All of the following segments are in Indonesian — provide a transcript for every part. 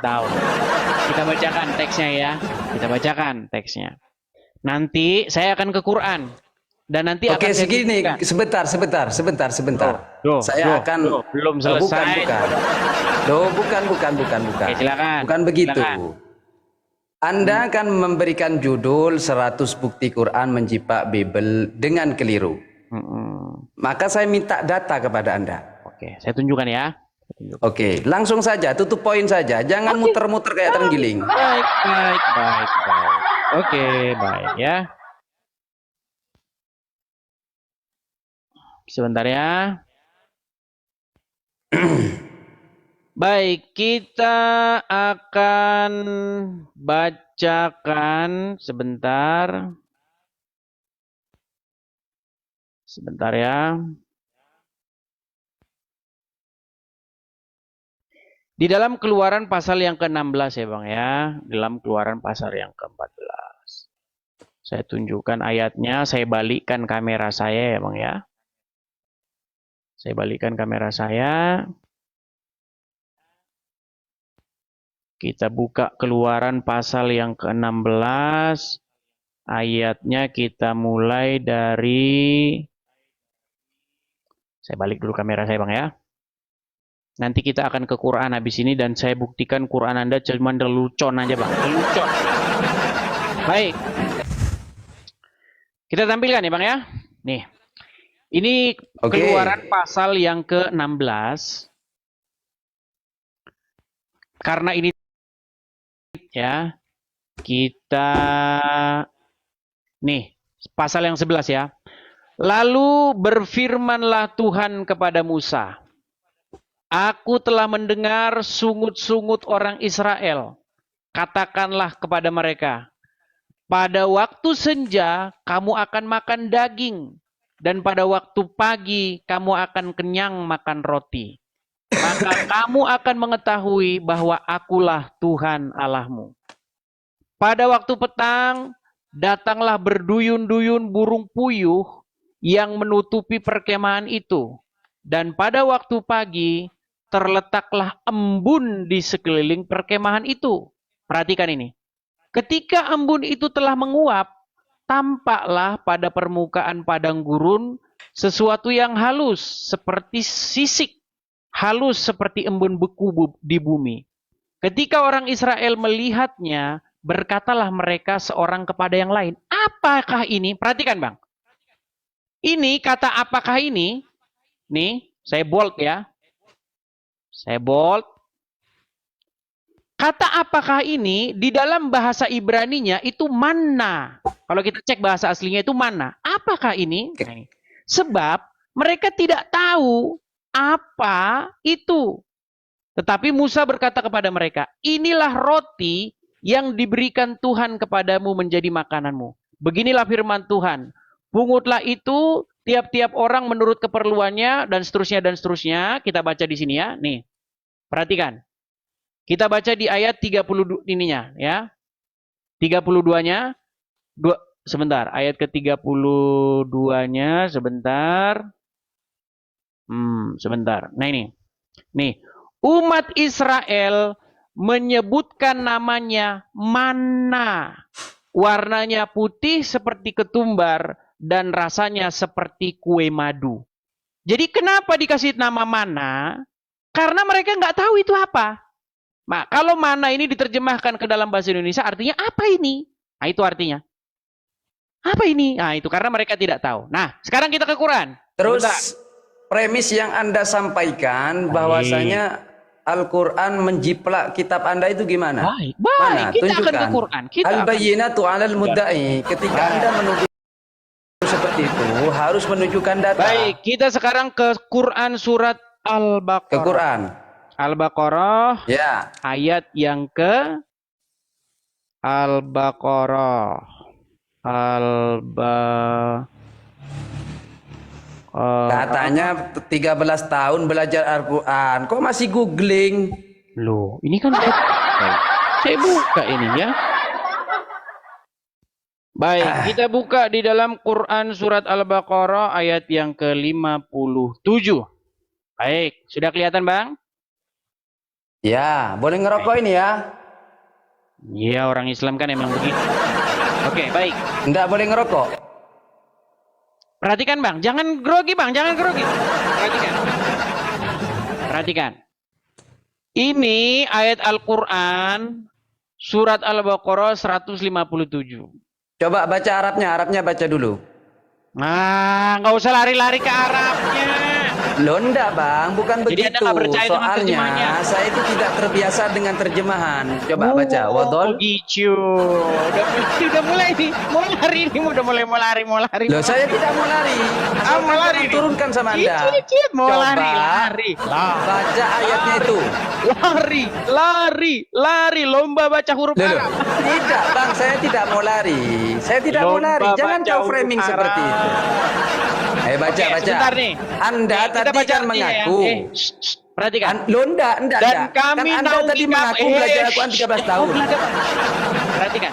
tahu. Kita bacakan teksnya ya. Kita bacakan teksnya. Nanti saya akan ke Quran. Dan nanti Oke, akan saya segini, tunjukkan. sebentar. Saya akan Belum selesai. bukan. Loh, bukan. Oke, silakan. Bukan begitu. Silakan. Anda akan memberikan judul 100 bukti Quran menjiplak Bible dengan keliru. Maka saya minta data kepada Anda. Oke, saya tunjukkan ya. Oke, langsung saja, tutup poin saja. Jangan muter-muter kayak terenggiling. Baik. Oke, baik ya. Sebentar ya. Baik, kita akan bacakan sebentar. Sebentar ya. Di dalam Keluaran pasal yang ke-16 ya Bang ya. Dalam Keluaran pasal yang ke-14. Saya tunjukkan ayatnya, saya balikkan kamera saya ya Bang ya. Saya balikkan kamera saya. Kita buka Keluaran pasal yang ke-16. Ayatnya kita mulai dari... Saya balik dulu kamera saya Bang ya. Nanti kita akan ke Quran habis ini dan saya buktikan Quran Anda cuma lelucon aja Bang. Lelucon. Baik. Kita tampilkan ya Bang ya. Nih. Ini Keluaran pasal yang ke-16. Karena ini ya. Kita nih, pasal yang 11 ya. Lalu berfirmanlah Tuhan kepada Musa, Aku telah mendengar sungut-sungut orang Israel. Katakanlah kepada mereka, pada waktu senja kamu akan makan daging, dan pada waktu pagi kamu akan kenyang makan roti. Maka kamu akan mengetahui bahwa akulah Tuhan Allahmu. Pada waktu petang, datanglah berduyun-duyun burung puyuh yang menutupi perkemahan itu. Dan pada waktu pagi, terletaklah embun di sekeliling perkemahan itu. Perhatikan ini. Ketika embun itu telah menguap, tampaklah pada permukaan padang gurun sesuatu yang halus seperti sisik, halus seperti embun beku di bumi. Ketika orang Israel melihatnya, berkatalah mereka seorang kepada yang lain, apakah ini? Perhatikan Bang. Ini kata apakah ini? Nih, saya bold ya. Saya bold. Kata apakah ini di dalam bahasa Ibraninya itu manna. Kalau kita cek bahasa aslinya itu manna. Apakah ini? Sebab mereka tidak tahu apa itu. Tetapi Musa berkata kepada mereka, inilah roti yang diberikan Tuhan kepadamu menjadi makananmu. Beginilah firman Tuhan. Pungutlah itu tiap-tiap orang menurut keperluannya dan seterusnya. Kita baca di sini ya. Nih. Perhatikan. Kita baca di ayat 30 ininya ya. 32-nya sebentar, ayat ke-32-nya sebentar. Sebentar. Nah ini. Nih, umat Israel menyebutkan namanya manna. Warnanya putih seperti ketumbar dan rasanya seperti kue madu. Jadi kenapa dikasih nama manna? Karena mereka nggak tahu itu apa. Nah, kalau manna ini diterjemahkan ke dalam bahasa Indonesia artinya apa ini? Nah, itu artinya. Apa ini? Nah, itu karena mereka tidak tahu. Nah, sekarang kita ke Quran. Terus premis yang Anda sampaikan bahwasanya Al-Quran menjiplak kitab Anda itu gimana? Baik. Mana? Kita Tunjukkan. akan ke Quran. Al-bayyinatu 'alal mudda'i. Ketika Anda menuduh seperti itu harus menunjukkan data. Baik, kita sekarang ke Quran surat Al-Baqarah. Ke Quran. Al-Baqarah. Ya. Ayat yang ke Al-Baqarah. Katanya 13 tahun belajar Al-Quran. Kok masih googling? Loh, ini kan saya buka ini ya. Baik, kita buka di dalam Quran surat Al-Baqarah ayat yang ke-57. Baik, sudah kelihatan Bang? Ya, boleh ngerokok ini ya? Iya, orang Islam kan emang begitu. Oke, baik. Enggak boleh ngerokok. Perhatikan Bang, jangan grogi Bang, jangan grogi. Perhatikan. Perhatikan. Ini ayat Al-Quran, surat Al-Baqarah 157. Coba baca Arabnya baca dulu. Nah, nggak usah lari-lari ke Arabnya. Loh enggak bang, bukan Jadi Anda begitu. nggak percaya dengan terjemahannya? Soalnya saya itu tidak terbiasa dengan terjemahan. Coba baca. Oh, Wadol. gitu. Udah mulai nih. Mau lari nih, udah mulai mau lari. Loh saya tidak mau lari. Mau lari. Turunkan sama Anda. Dikit, mau Coba lari. baca ayatnya itu. Lari. Lomba baca huruf Loh, Arab. tidak bang, saya tidak mau lari. Saya tidak mau lari. Jangan baca kau framing huruf seperti Arab. itu. Baca, Oke, baca. sebentar nih. Anda Kita tadi baca kan artinya ya. mengaku. Perhatikan. Loh enggak. Dan Kan kami Anda naungi tadi kamu. mengaku belajar Al-Quran 13 tahun. Perhatikan.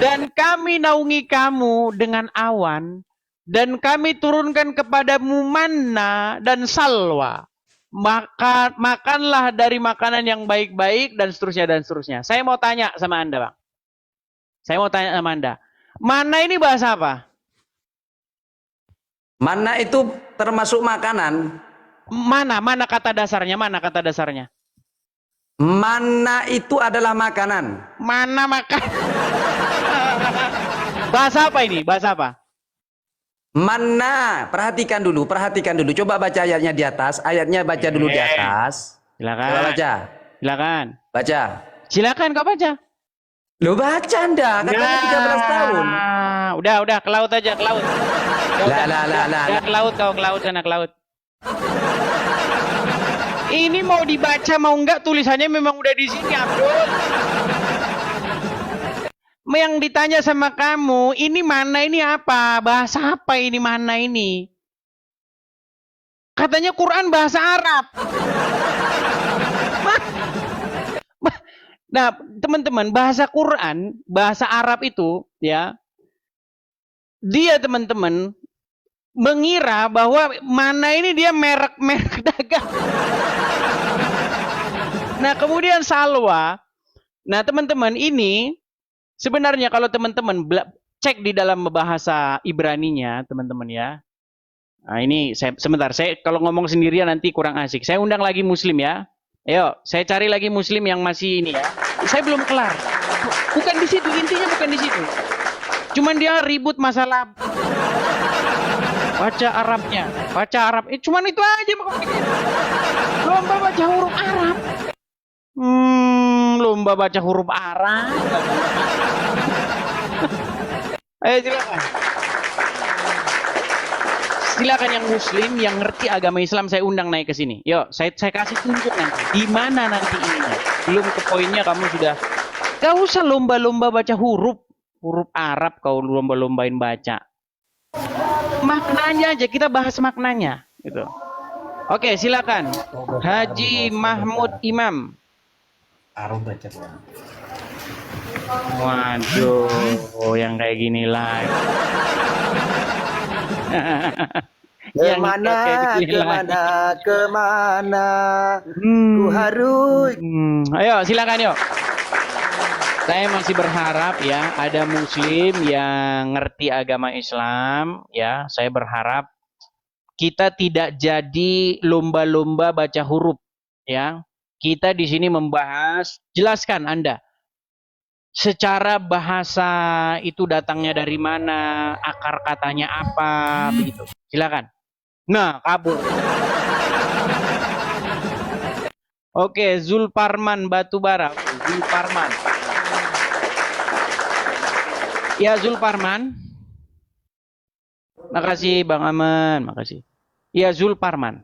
Dan kami naungi kamu dengan awan. Dan kami turunkan kepadamu manna dan salwa. Makanlah dari makanan yang baik-baik dan seterusnya. Saya mau tanya sama Anda, Bang. Mana ini bahasa apa? Mana itu termasuk makanan? Mana kata dasarnya? Mana itu adalah makanan. Mana makan? Bahasa apa ini? Bahasa apa? Mana? Perhatikan dulu. Coba baca ayatnya di atas. Ayatnya baca dulu di atas. Silakan. Coba baca. Baca. Silakan kau baca. Lo baca Anda, katanya 13 tahun. Udah ke laut aja, ke laut. Lah. Ke laut sana, ke laut. Ini mau dibaca mau enggak tulisannya memang udah di sini, Abdul. Yang ditanya sama kamu, ini mana ini apa? Bahasa apa ini mana ini? Katanya Quran bahasa Arab. Nah, teman-teman, bahasa Quran, bahasa Arab itu, ya, dia teman-teman mengira bahwa mana ini dia merek dagang. Nah, kemudian salwa. Nah, teman-teman, ini sebenarnya kalau teman-teman cek di dalam bahasa Ibraninya, teman-teman ya. Nah, ini sebentar, saya kalau ngomong sendirian nanti kurang asik. Saya undang lagi Muslim ya. Ayo, saya cari lagi Muslim yang masih ini ya. Saya belum kelar. Bukan di situ, intinya bukan di situ. Cuman dia ribut masalah baca Arabnya, cuman itu aja mau bikin. Lomba baca huruf Arab. Lomba baca huruf Arab. Ayo silakan. Silakan yang Muslim yang ngerti agama Islam saya undang naik ke sini. Yuk, saya kasih tunjuk nanti. Di mana nanti ininya? Belum ke poinnya kamu sudah. Gak usah lomba-lomba baca huruf Arab kau lomba-lombain baca. Maknanya aja kita bahas maknanya, gitu. Oke, silakan. Haji Mahmud Imam. Arab baca. Waduh, yang kayak gini lagi. Kemana ku harus. Ayo silakan yuk. Saya masih berharap ya ada Muslim yang ngerti agama Islam ya. Saya berharap kita tidak jadi lomba-lomba baca huruf ya. Kita di sini membahas, jelaskan Anda secara bahasa itu datangnya dari mana, akar katanya apa, begitu. Silakan. Nah, kabur. Oke, Zulparman Batubara. Zulparman. Ya, Zulparman. Makasih Bang Aman, makasih. Ya, Zulparman.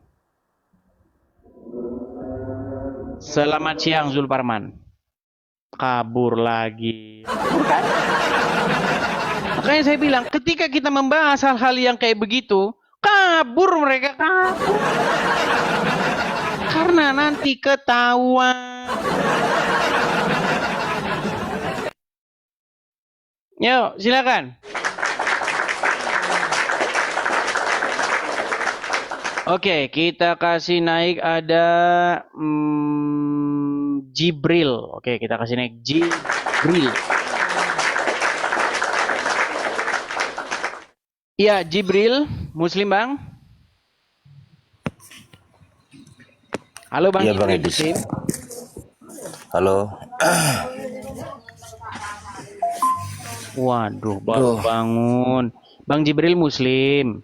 Selamat siang Zulparman. Kabur lagi. Bukan? Makanya saya bilang, ketika kita membahas hal-hal yang kayak begitu, kabur mereka, kabur. Karena nanti ketahuan. Yuk, silakan. Oke, kita kasih naik ada Jibril. Oke, kita kasih naik Jibril. Iya, Jibril, Muslim Bang. Halo Bang Iya Bang Jibril, Edis. Muslim. Halo. Waduh, baru bangun. Bang Jibril Muslim.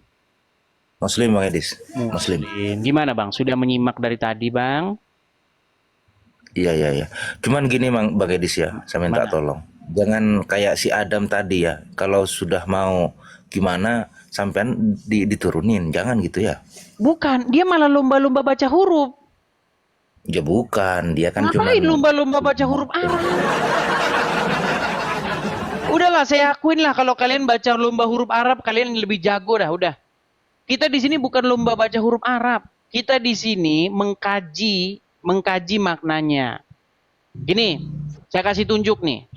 Muslim Bang Edis. Muslim. Gimana Bang? Sudah menyimak dari tadi Bang? Iya. Cuman gini Bang Edis ya, saya minta tolong. Jangan kayak si Adam tadi ya. Kalau sudah mau gimana sampean diturunin, jangan gitu ya. Bukan, dia malah lomba-lomba baca huruf. Ya bukan, dia kan cuma Ngapain lomba-lomba baca huruf Arab? Udahlah, saya akuin lah kalau kalian baca lomba huruf Arab, kalian lebih jago dah, udah. Kita di sini bukan lomba baca huruf Arab. Kita di sini mengkaji maknanya. Gini, saya kasih tunjuk nih,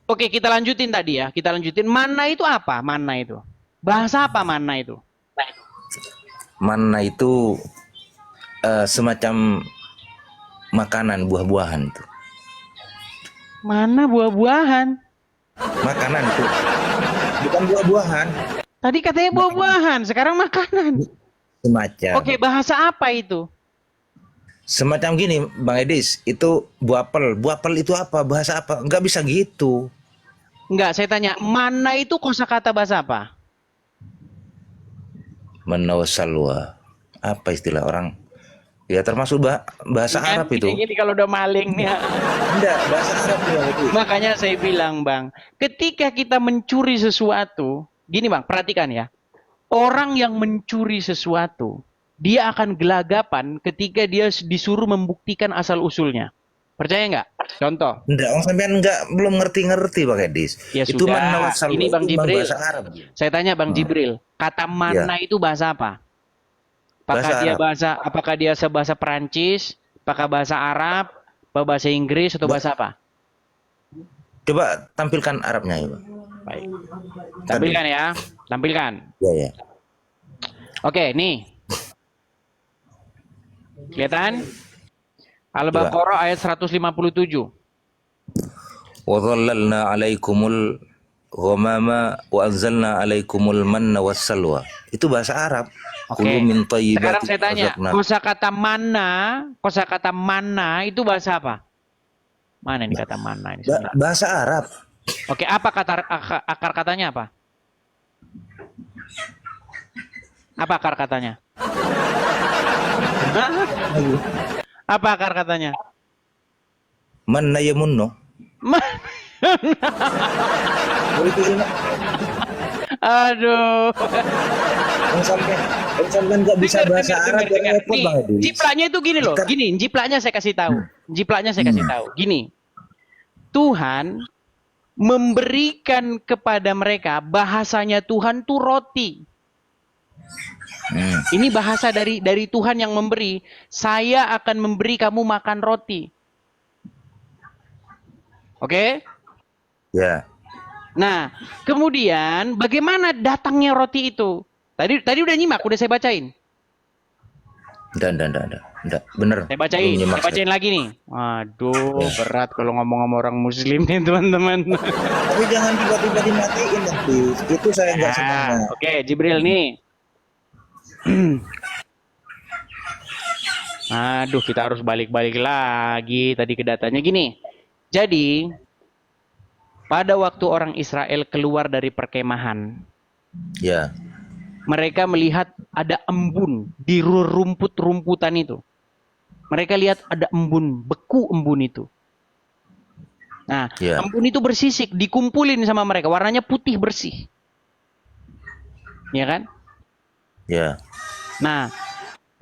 Oke, kita lanjutin tadi ya. Kita lanjutin. Mana itu apa? Mana itu? Bahasa apa mana itu? Mana itu semacam makanan buah-buahan itu. Mana buah-buahan? Makanan itu. Bukan buah-buahan. Tadi katanya buah-buahan, sekarang makanan. Semacam. Oke, bahasa apa itu? Semacam gini Bang Edis, itu buapel. Buapel itu apa? Bahasa apa? Enggak bisa gitu. Enggak, saya tanya, mana itu kosakata bahasa apa? Menawasalwa. Apa istilah orang? Ya termasuk bahasa Arab itu. Ini kalau udah maling nih. Enggak, bahasa Arab itu. Makanya saya bilang Bang, ketika kita mencuri sesuatu, gini Bang, perhatikan ya. Orang yang mencuri sesuatu, dia akan gelagapan ketika dia disuruh membuktikan asal-usulnya. Percaya nggak? Contoh. Enggak, orang sampean belum ngerti Bang Edis. Ya itu sudah, ini Bang Jibril. Bahasa Arab. Saya tanya Bang Jibril, kata mana itu bahasa apa? Apakah dia bahasa Perancis, apakah bahasa Arab, bahasa Inggris atau bahasa apa? Coba tampilkan Arabnya ya, Bang. Baik. Tampilkan ya, tampilkan. Ya. Oke, nih. Kelihatan? Al-Baqarah ayat 157. Wa dhallalna 'alaikumul ghamama wa anzalna 'alaikumul manna wassalwa. Itu bahasa Arab. Oke. Sekarang saya tanya, kosakata mana itu bahasa apa? Mana ini kata mana ini? Bahasa Arab. Oke, apa akar katanya apa? Apa akar katanya? Apa akar katanya? Manna yamunno. Aduh. Sampai nggak bisa bahasa Arab ya repot banget. Jiplaknya itu gini loh. Gini, jiplaknya saya kasih tahu. Gini. Tuhan memberikan kepada mereka bahasanya Tuhan tuh roti. Ini bahasa dari Tuhan yang memberi. Saya akan memberi kamu makan roti. Oke? Ya. Nah, kemudian bagaimana datangnya roti itu? Tadi udah nyimak, udah saya bacain. Enggak, bener. Saya bacain lagi nih. Aduh, berat kalau ngomong sama orang Muslim nih teman-teman. Tapi jangan tiba-tiba dimatiin nanti. Itu saya nggak senang. Oke, Jibril nih. Aduh, kita harus balik-balik lagi tadi ke datanya gini. Jadi, pada waktu orang Israel keluar dari perkemahan, ya, mereka melihat ada embun di rumput-rumputan itu. Mereka lihat ada embun, beku embun itu. Nah, embun itu bersisik, dikumpulin sama mereka, warnanya putih bersih. Ya kan? Ya. Nah,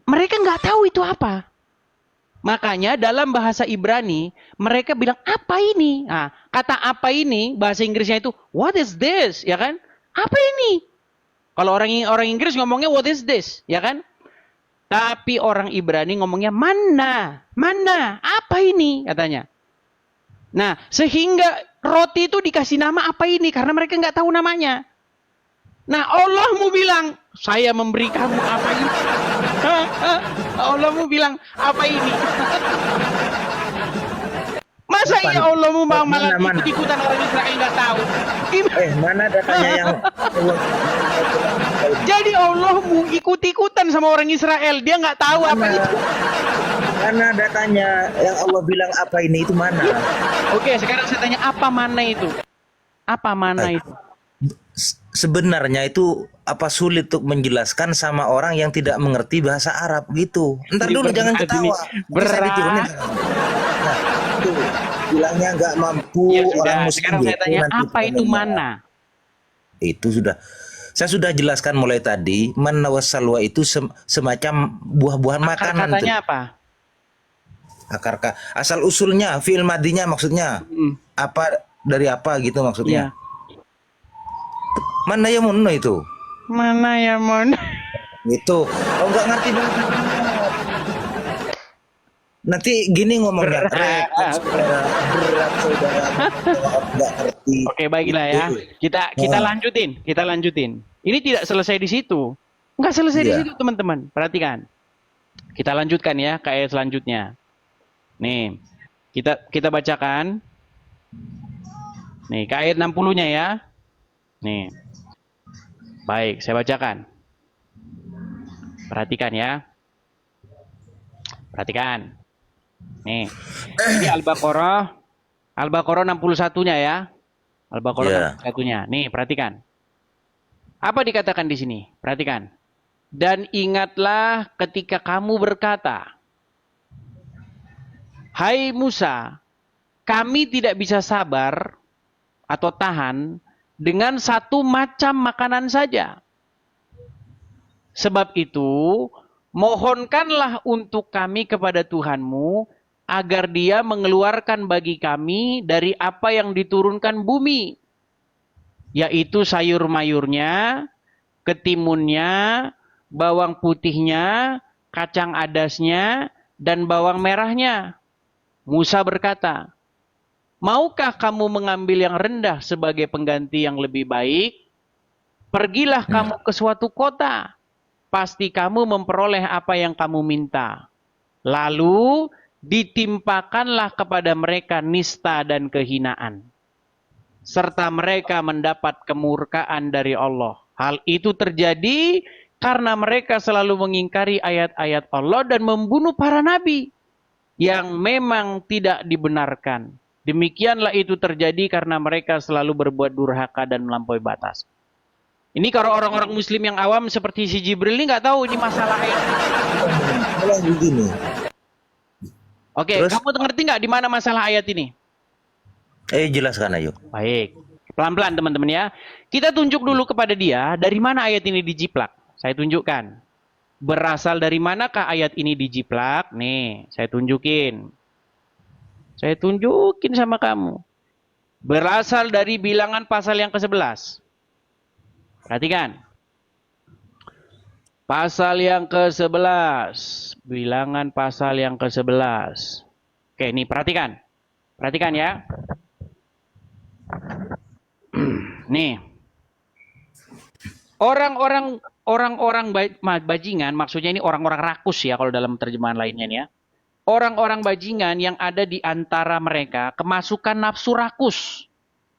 mereka nggak tahu itu apa. Makanya dalam bahasa Ibrani, mereka bilang, apa ini? Nah, kata apa ini, bahasa Inggrisnya itu, what is this? Ya kan? Apa ini? Kalau orang Inggris ngomongnya, what is this? Ya kan? Tapi orang Ibrani ngomongnya, mana? Mana? Apa ini? Katanya. Nah, sehingga roti itu dikasih nama apa ini? Karena mereka nggak tahu namanya. Nah, Allah mau bilang, saya memberi kamu apa ini? Allahmu bilang apa ini? Masa iya Allahmu malah ikut-ikutan orang Israel nggak tahu? Gimana? Mana datanya yang Jadi Allahmu ikut-ikutan sama orang Israel, dia nggak tahu apa itu. mana datanya yang Allah bilang apa ini itu mana? Oke, sekarang saya tanya apa mana itu? Apa mana itu? Sebenarnya itu apa sulit untuk menjelaskan sama orang yang tidak mengerti bahasa Arab gitu. Ntar dulu jangan ketawa. Bisa diturunin. Nah, itu bilangnya nggak mampu Ya sudah, orang muslim sekarang saya gitu, tanya nanti apa itu komennya. mana? Itu sudah saya sudah jelaskan mulai tadi. Manna wassalwa itu semacam buah-buahan Akar makanan tuh. katanya apa? Akar asal usulnya fi'il madinya maksudnya apa dari apa gitu maksudnya. Iya. Mana ya munno itu? Mana ya mon? Gitu. Oh nggak ngerti bahasa Arab. Nanti gini ngomongnya. Berat saudara. Nggak ngerti. Oke, baiklah ya. Kita lanjutin. Ini tidak selesai di situ. Nggak selesai di Iya. situ, teman-teman. Perhatikan. Kita lanjutkan ya ke ayat selanjutnya. Nih, kita bacakan. Nih, ke ayat 60-nya ya. Nih. Baik, saya bacakan. Perhatikan ya. Perhatikan. Nih. Ini Al-Baqarah 61-nya ya. Al-Baqarah 61-nya. Nih, perhatikan. Apa dikatakan di sini? Perhatikan. Dan ingatlah ketika kamu berkata, "Hai Musa, kami tidak bisa sabar atau tahan dengan satu macam makanan saja. Sebab itu, mohonkanlah untuk kami kepada Tuhanmu agar Dia mengeluarkan bagi kami dari apa yang diturunkan bumi, yaitu sayur-mayurnya, ketimunnya, bawang putihnya, kacang adasnya, dan bawang merahnya." Musa berkata, "Maukah kamu mengambil yang rendah sebagai pengganti yang lebih baik? Pergilah kamu ke suatu kota. Pasti kamu memperoleh apa yang kamu minta. Lalu ditimpakanlah kepada mereka nista dan kehinaan. Serta mereka mendapat kemurkaan dari Allah. Hal itu terjadi karena mereka selalu mengingkari ayat-ayat Allah dan membunuh para nabi yang memang tidak dibenarkan. Demikianlah itu terjadi karena mereka selalu berbuat durhaka dan melampaui batas." Ini kalau orang-orang muslim yang awam seperti si Jibril ini nggak tahu ini masalah ayat. Malah begini. Oke, Terus? kamu ngerti nggak di mana masalah ayat ini? Jelaskan ayo. Baik, pelan-pelan teman-teman ya. Kita tunjuk dulu kepada dia dari mana ayat ini dijiplak. Saya tunjukkan. Berasal dari manakah ayat ini dijiplak? Nih, saya tunjukin. Saya tunjukin sama kamu. Berasal dari bilangan pasal yang ke-11. Perhatikan. Pasal yang ke-11. Bilangan pasal yang ke-11. Oke, ini perhatikan. Perhatikan ya. Nih. Orang-orang bajingan, maksudnya ini orang-orang rakus ya kalau dalam terjemahan lainnya nih ya. Orang-orang bajingan yang ada di antara mereka kemasukan nafsu rakus.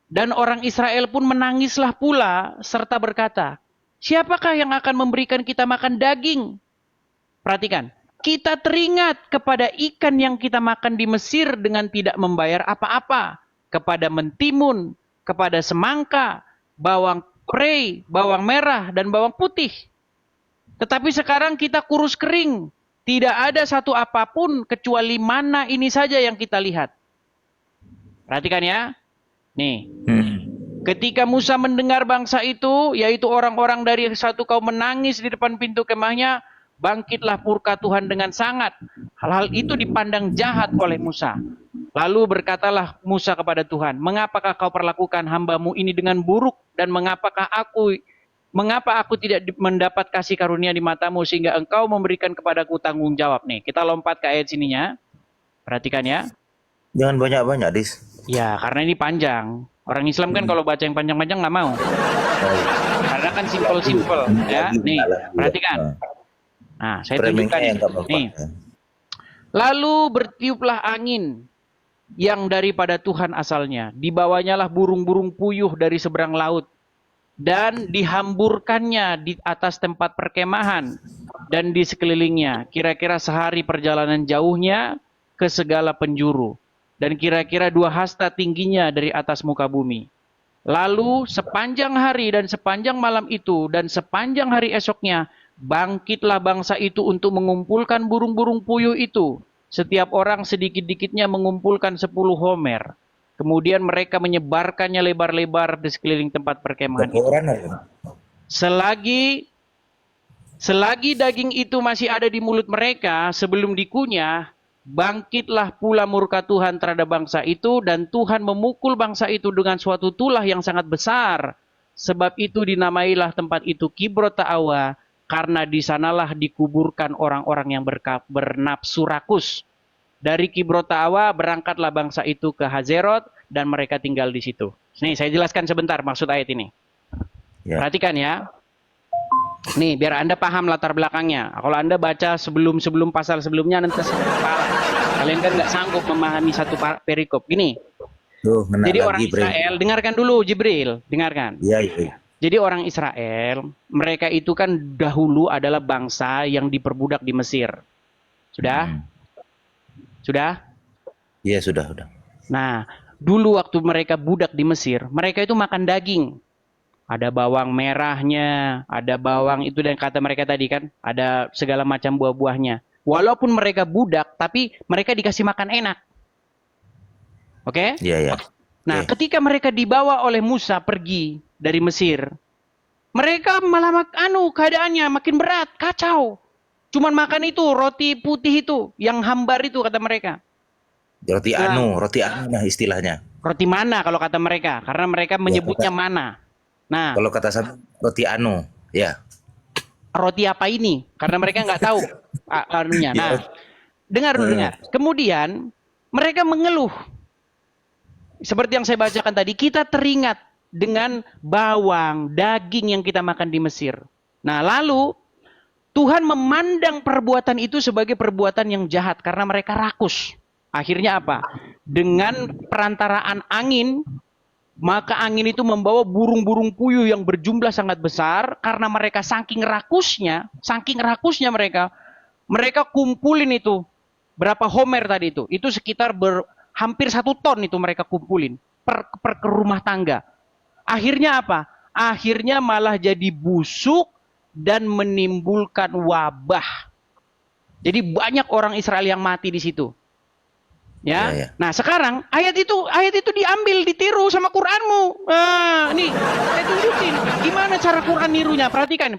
Dan orang Israel pun menangislah pula serta berkata, "Siapakah yang akan memberikan kita makan daging?" Perhatikan, kita teringat kepada ikan yang kita makan di Mesir dengan tidak membayar apa-apa, kepada mentimun, kepada semangka, bawang prei, bawang merah, dan bawang putih. Tetapi sekarang kita kurus kering, tidak ada satu apapun kecuali mana ini saja yang kita lihat. Perhatikan ya. Nih, ketika Musa mendengar bangsa itu, yaitu orang-orang dari satu kaum menangis di depan pintu kemahnya, bangkitlah murka Tuhan dengan sangat. Hal-hal itu dipandang jahat oleh Musa. Lalu berkatalah Musa kepada Tuhan, "Mengapakah kau perlakukan hambamu ini dengan buruk? Dan mengapa aku tidak mendapat kasih karunia di matamu sehingga engkau memberikan kepadaku tanggung jawab?" Nih, kita lompat ke ayat sininya. Perhatikan ya. Jangan banyak-banyak, Dis. Ya, karena ini panjang. Orang Islam kan kalau baca yang panjang-panjang nggak mau. Karena kan simple-simple. Ya, nih, perhatikan. Nah, saya Framingnya tunjukkan yang nggak nih. mempan. Lalu bertiuplah angin yang daripada Tuhan asalnya. Dibawanyalah burung-burung puyuh dari seberang laut. Dan dihamburkannya di atas tempat perkemahan dan di sekelilingnya. Kira-kira sehari perjalanan jauhnya ke segala penjuru. Dan kira-kira 2 hasta tingginya dari atas muka bumi. Lalu sepanjang hari dan sepanjang malam itu dan sepanjang hari esoknya, bangkitlah bangsa itu untuk mengumpulkan burung-burung puyuh itu. Setiap orang sedikit-dikitnya mengumpulkan 10 homer. Kemudian mereka menyebarkannya lebar-lebar di sekeliling tempat perkemahan itu. Selagi daging itu masih ada di mulut mereka sebelum dikunyah, bangkitlah pula murka Tuhan terhadap bangsa itu, dan Tuhan memukul bangsa itu dengan suatu tulah yang sangat besar. Sebab itu dinamailah tempat itu Kibrot Ta'awa, karena di sanalah dikuburkan orang-orang yang bernafsu rakus. Dari Kibrot Ta'awa berangkatlah bangsa itu ke Hazerot dan mereka tinggal di situ. Nih, saya jelaskan sebentar maksud ayat ini. Ya. Perhatikan ya. Nih, biar Anda paham latar belakangnya. Kalau Anda baca sebelum pasal sebelumnya, nanti kalian kan nggak sanggup memahami satu perikop. Gini, jadi orang Israel, dengarkan dulu Jibril, dengarkan. Iya, iya. Jadi orang Israel, mereka itu kan dahulu adalah bangsa yang diperbudak di Mesir. Sudah? Sudah? Iya, sudah. Nah, dulu waktu mereka budak di Mesir, mereka itu makan daging. Ada bawang merahnya, ada bawang itu dan kata mereka tadi kan, ada segala macam buah-buahnya. Walaupun mereka budak, tapi mereka dikasih makan enak. Oke? Iya, iya. Nah, ketika mereka dibawa oleh Musa pergi dari Mesir, mereka malah keadaannya makin berat, kacau. Cuman makan itu, roti putih itu, yang hambar itu kata mereka. Roti anu nah istilahnya. Roti mana kalau kata mereka, karena mereka menyebutnya mana. Nah, kalau kata saya roti anu, ya. Roti apa ini? Karena mereka nggak tahu anunya. Nah, dengar. Kemudian mereka mengeluh. Seperti yang saya bacakan tadi, kita teringat dengan bawang, daging yang kita makan di Mesir. Nah, lalu Tuhan memandang perbuatan itu sebagai perbuatan yang jahat karena mereka rakus. Akhirnya apa? Dengan perantaraan angin, maka angin itu membawa burung-burung puyuh yang berjumlah sangat besar karena mereka saking rakusnya mereka kumpulin itu. Berapa homer tadi itu? Itu sekitar hampir 1 ton itu mereka kumpulin per rumah tangga. Akhirnya apa? Akhirnya malah jadi busuk dan menimbulkan wabah. Jadi banyak orang Israel yang mati di situ. Ya. Nah, sekarang ayat itu diambil, ditiru sama Qur'anmu. Nih, saya tunjukin gimana cara Qur'an nirunya. Perhatikan.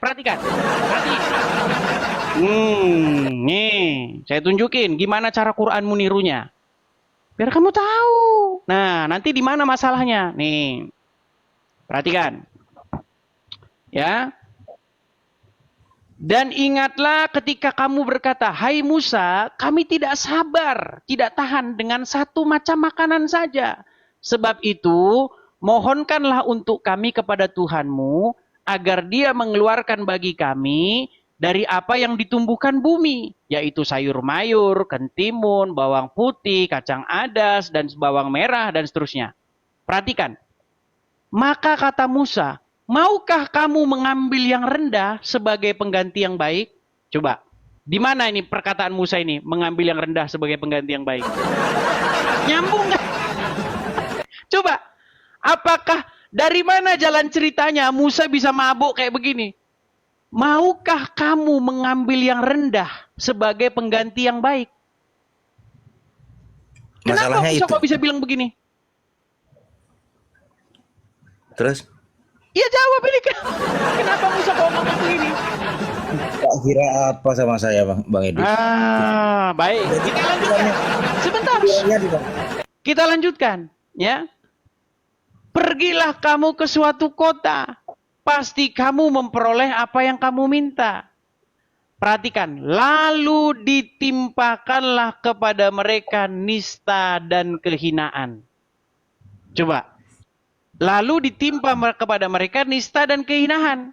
Nih, saya tunjukin gimana cara Qur'anmu nirunya. Biar kamu tahu. Nah, nanti di mana masalahnya? Nih. Perhatikan. Ya. Dan ingatlah ketika kamu berkata, "Hai Musa, kami tidak sabar, tidak tahan dengan satu macam makanan saja. Sebab itu, mohonkanlah untuk kami kepada Tuhanmu, agar Dia mengeluarkan bagi kami dari apa yang ditumbuhkan bumi, yaitu sayur mayur, kentimun, bawang putih, kacang adas, dan bawang merah, dan seterusnya." Perhatikan. Maka kata Musa, "Maukah kamu mengambil yang rendah sebagai pengganti yang baik?" Coba, di mana ini perkataan Musa ini, mengambil yang rendah sebagai pengganti yang baik? Nyambung nggak? Coba, apakah dari mana jalan ceritanya Musa bisa mabuk kayak begini? Maukah kamu mengambil yang rendah sebagai pengganti yang baik? Kenapa Musa kok bisa bilang begini? Terus? Iya, jawab ini. Kenapa Musa kok ngomong begini? Tak kira apa sama saya, Bang Edi? Baik. Kita lanjutkan. Sebentar. Kita lanjutkan, ya. Pergilah kamu ke suatu kota. Pasti kamu memperoleh apa yang kamu minta. Perhatikan. Lalu ditimpakanlah kepada mereka nista dan kehinaan. Coba. Lalu ditimpa kepada mereka nista dan kehinaan.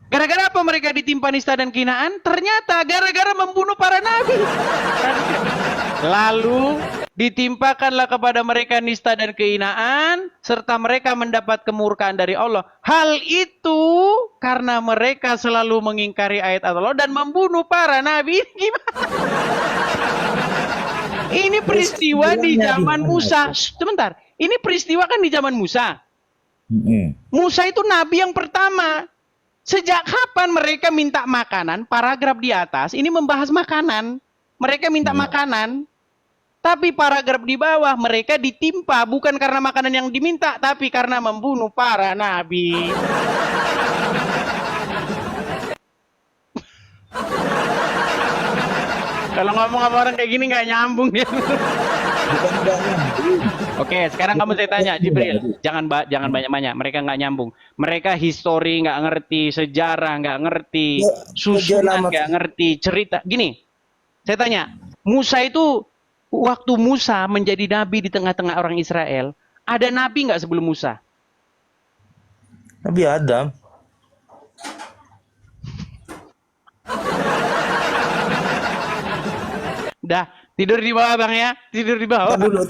Gara-gara apa mereka ditimpa nista dan kehinaan? Ternyata gara-gara membunuh para nabi. Lalu ditimpakanlah kepada mereka nista dan kehinaan, serta mereka mendapat kemurkaan dari Allah. Hal itu karena mereka selalu mengingkari ayat Allah dan membunuh para nabi. Gimana? Ini peristiwa di zaman Musa. Sebentar, ini peristiwa kan di zaman Musa. Musa itu nabi yang pertama. Sejak kapan mereka minta makanan? Paragraf di atas ini membahas makanan. Mereka minta makanan. Tapi paragraf di bawah mereka ditimpa bukan karena makanan yang diminta, tapi karena membunuh para nabi. Kalau ngomong sama orang kayak gini nggak nyambung dia. Oke, sekarang kamu saya tanya, Jibril, jangan banyak-banyak. Mereka nggak nyambung. Mereka histori nggak ngerti, sejarah nggak ngerti, susunan nggak ngerti, cerita. Gini, saya tanya, Musa itu waktu Musa menjadi nabi di tengah-tengah orang Israel, ada nabi nggak sebelum Musa? Nabi Adam. Dah, tidur di bawah Bang ya, tidur di bawah. Tar dulu.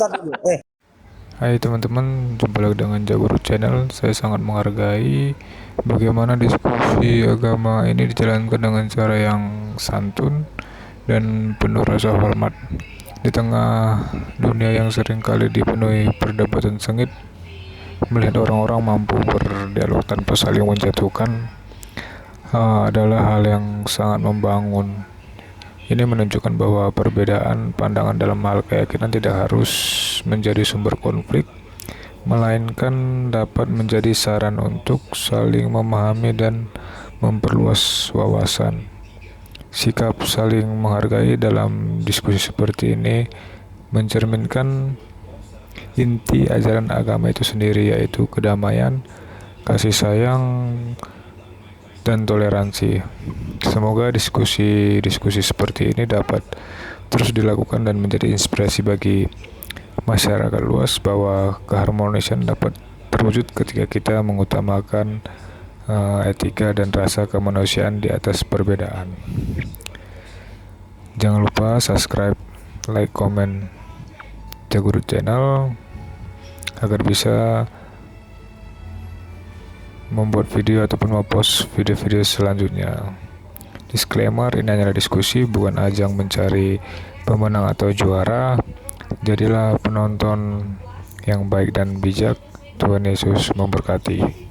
Hai teman-teman, jumpa lagi dengan Jagur Channel. Saya sangat menghargai bagaimana diskusi agama ini dijalankan dengan cara yang santun dan penuh rasa hormat. Di tengah dunia yang seringkali dipenuhi perdebatan sengit, melihat orang-orang mampu berdialog tanpa saling menjatuhkan adalah hal yang sangat membangun. Ini menunjukkan bahwa perbedaan pandangan dalam hal keyakinan tidak harus menjadi sumber konflik, melainkan dapat menjadi saran untuk saling memahami dan memperluas wawasan. Sikap saling menghargai dalam diskusi seperti ini mencerminkan inti ajaran agama itu sendiri, yaitu kedamaian, kasih sayang, dan toleransi. Semoga diskusi seperti ini dapat terus dilakukan dan menjadi inspirasi bagi masyarakat luas bahwa keharmonisan dapat terwujud ketika kita mengutamakan etika dan rasa kemanusiaan di atas perbedaan. Jangan lupa subscribe, like, komen Jagur Channel agar bisa membuat video ataupun mempost video-video selanjutnya. Disclaimer, ini hanyalah diskusi, bukan ajang mencari pemenang atau juara. Jadilah penonton yang baik dan bijak. Tuhan Yesus memberkati.